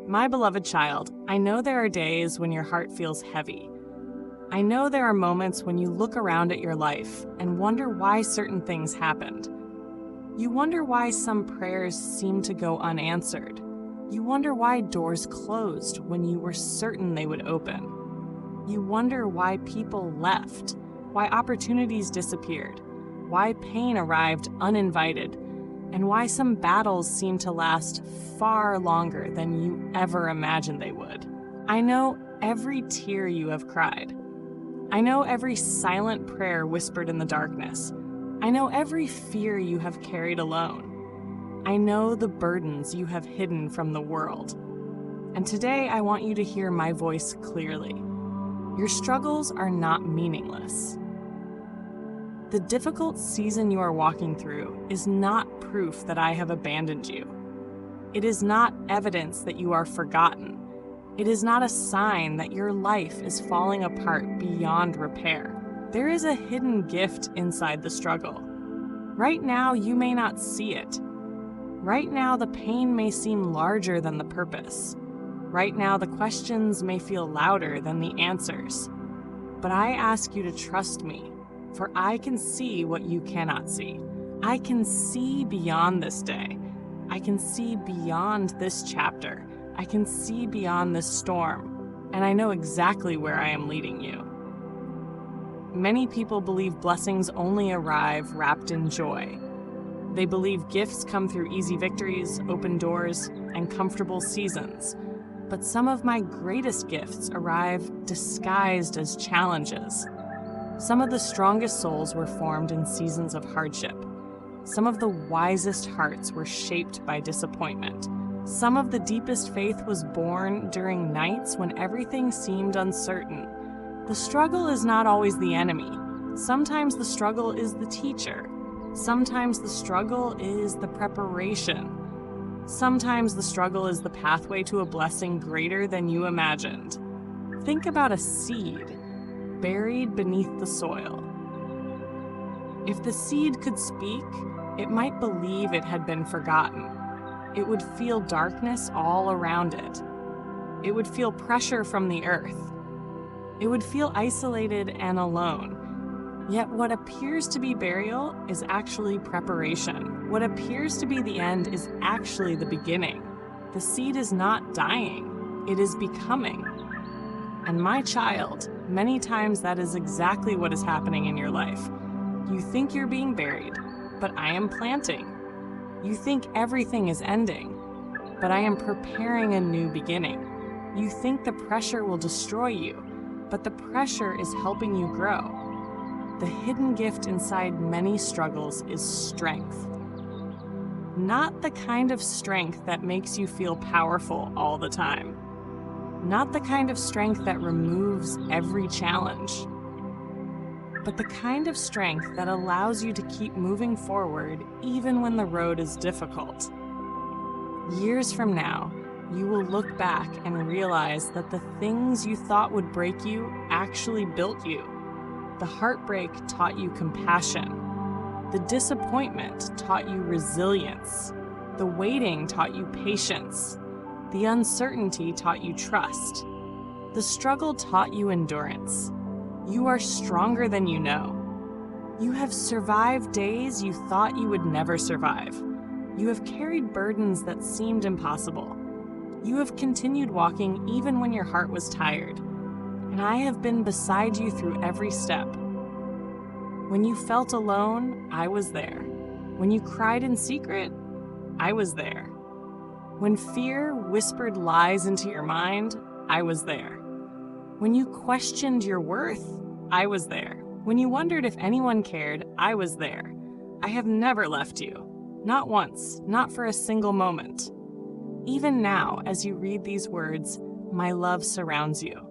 My beloved child, I know there are days when your heart feels heavy. I know there are moments when you look around at your life and wonder why certain things happened. You wonder why some prayers seem to go unanswered. You wonder why doors closed when you were certain they would open. You wonder why people left, why opportunities disappeared, why pain arrived uninvited, and why some battles seem to last far longer than you ever imagined they would. I know every tear you have cried. I know every silent prayer whispered in the darkness. I know every fear you have carried alone. I know the burdens you have hidden from the world. And today I want you to hear my voice clearly. Your struggles are not meaningless. The difficult season you are walking through is not proof that I have abandoned you. It is not evidence that you are forgotten. It is not a sign that your life is falling apart beyond repair. There is a hidden gift inside the struggle. Right now, you may not see it. Right now, the pain may seem larger than the purpose. Right now, the questions may feel louder than the answers. But I ask you to trust me. For I can see what you cannot see. I can see beyond this day. I can see beyond this chapter. I can see beyond this storm. And I know exactly where I am leading you. Many people believe blessings only arrive wrapped in joy. They believe gifts come through easy victories, open doors, and comfortable seasons. But some of my greatest gifts arrive disguised as challenges. Some of the strongest souls were formed in seasons of hardship. Some of the wisest hearts were shaped by disappointment. Some of the deepest faith was born during nights when everything seemed uncertain. The struggle is not always the enemy. Sometimes the struggle is the teacher. Sometimes the struggle is the preparation. Sometimes the struggle is the pathway to a blessing greater than you imagined. Think about a seed buried beneath the soil. If the seed could speak, it might believe it had been forgotten. It would feel darkness all around it. It would feel pressure from the earth. It would feel isolated and alone. Yet what appears to be burial is actually preparation. What appears to be the end is actually the beginning. The seed is not dying, it is becoming. And my child, many times that is exactly what is happening in your life. You think you're being buried, but I am planting. You think everything is ending, but I am preparing a new beginning. You think the pressure will destroy you, but the pressure is helping you grow. The hidden gift inside many struggles is strength. Not the kind of strength that makes you feel powerful all the time. Not the kind of strength that removes every challenge, but the kind of strength that allows you to keep moving forward even when the road is difficult. Years from now, you will look back and realize that the things you thought would break you actually built you. The heartbreak taught you compassion. The disappointment taught you resilience. The waiting taught you patience. The uncertainty taught you trust. The struggle taught you endurance. You are stronger than you know. You have survived days you thought you would never survive. You have carried burdens that seemed impossible. You have continued walking even when your heart was tired. And I have been beside you through every step. When you felt alone, I was there. When you cried in secret, I was there. When fear whispered lies into your mind, I was there. When you questioned your worth, I was there. When you wondered if anyone cared, I was there. I have never left you. Not once, not for a single moment. Even now, as you read these words, my love surrounds you.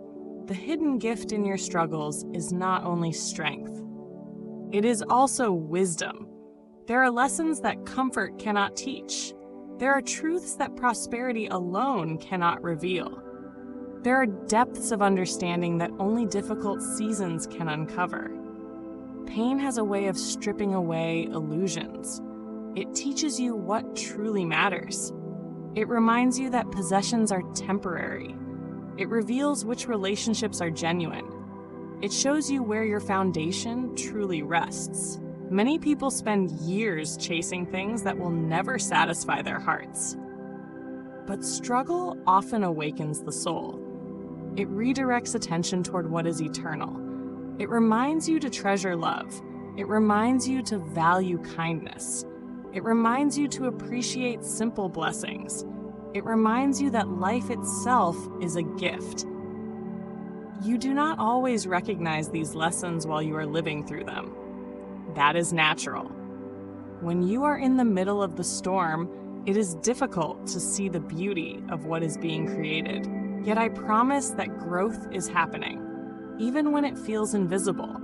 The hidden gift in your struggles is not only strength. It is also wisdom. There are lessons that comfort cannot teach. There are truths that prosperity alone cannot reveal. There are depths of understanding that only difficult seasons can uncover. Pain has a way of stripping away illusions. It teaches you what truly matters. It reminds you that possessions are temporary. It reveals which relationships are genuine. It shows you where your foundation truly rests. Many people spend years chasing things that will never satisfy their hearts. But struggle often awakens the soul. It redirects attention toward what is eternal. It reminds you to treasure love. It reminds you to value kindness. It reminds you to appreciate simple blessings. It reminds you that life itself is a gift. You do not always recognize these lessons while you are living through them. That is natural. When you are in the middle of the storm, it is difficult to see the beauty of what is being created. Yet I promise that growth is happening, even when it feels invisible,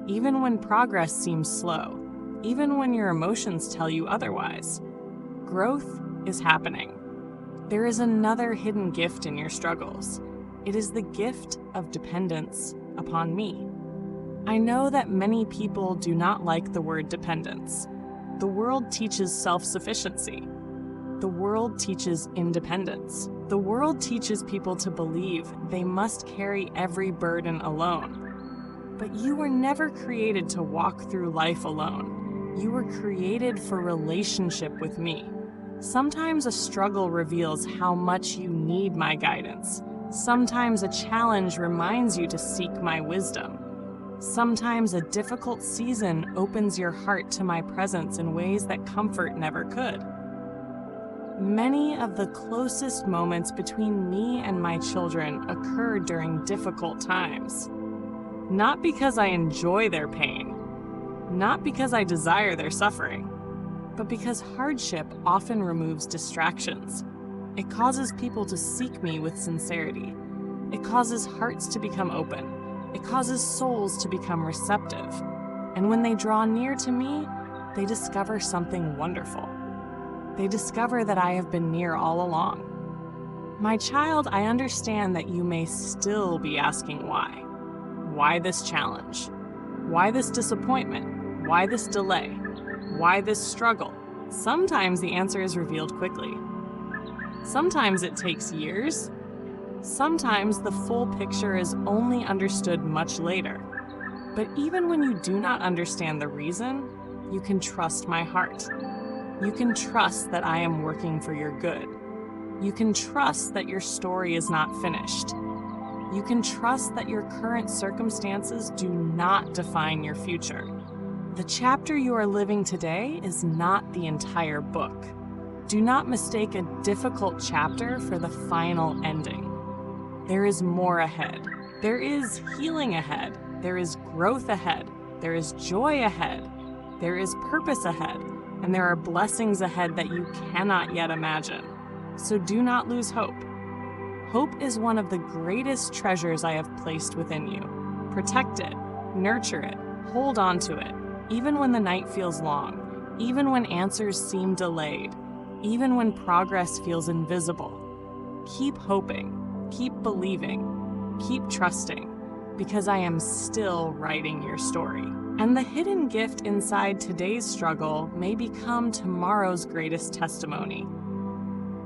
even when progress seems slow, even when your emotions tell you otherwise. Growth is happening. There is another hidden gift in your struggles. It is the gift of dependence upon me. I know that many people do not like the word dependence. The world teaches self-sufficiency. The world teaches independence. The world teaches people to believe they must carry every burden alone. But you were never created to walk through life alone. You were created for relationship with me. Sometimes a struggle reveals how much you need my guidance. Sometimes a challenge reminds you to seek my wisdom. Sometimes a difficult season opens your heart to my presence in ways that comfort never could. Many of the closest moments between me and my children occur during difficult times. Not because I enjoy their pain, not because I desire their suffering, but because hardship often removes distractions. It causes people to seek me with sincerity. It causes hearts to become open. It causes souls to become receptive. And when they draw near to me, they discover something wonderful. They discover that I have been near all along. My child, I understand that you may still be asking why. Why this challenge? Why this disappointment? Why this delay? Why this struggle? Sometimes the answer is revealed quickly. Sometimes it takes years. Sometimes the full picture is only understood much later. But even when you do not understand the reason, you can trust my heart. You can trust that I am working for your good. You can trust that your story is not finished. You can trust that your current circumstances do not define your future. The chapter you are living today is not the entire book. Do not mistake a difficult chapter for the final ending. There is more ahead. There is healing ahead. There is growth ahead. There is joy ahead. There is purpose ahead. And there are blessings ahead that you cannot yet imagine. So do not lose hope. Hope is one of the greatest treasures I have placed within you. Protect it, nurture it, hold on to it, even when the night feels long, even when answers seem delayed, even when progress feels invisible. Keep hoping, keep believing, keep trusting, because I am still writing your story. And the hidden gift inside today's struggle may become tomorrow's greatest testimony.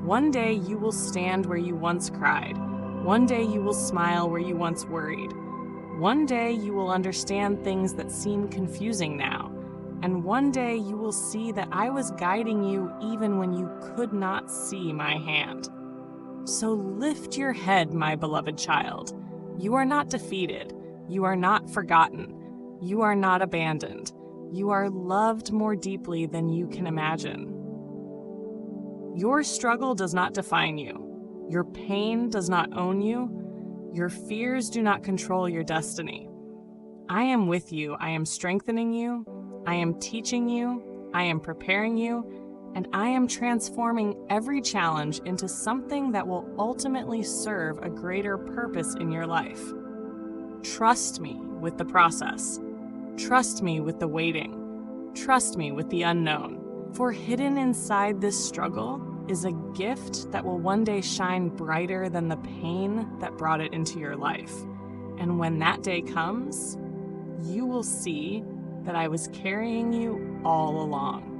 One day you will stand where you once cried. One day you will smile where you once worried. One day you will understand things that seem confusing now. And one day you will see that I was guiding you even when you could not see my hand. So lift your head, my beloved child. You are not defeated. You are not forgotten. You are not abandoned. You are loved more deeply than you can imagine. Your struggle does not define you. Your pain does not own you. Your fears do not control your destiny. I am with you. I am strengthening you. I am teaching you. I am preparing you. And I am transforming every challenge into something that will ultimately serve a greater purpose in your life. Trust me with the process. Trust me with the waiting. Trust me with the unknown. For hidden inside this struggle is a gift that will one day shine brighter than the pain that brought it into your life. And when that day comes, you will see that I was carrying you all along.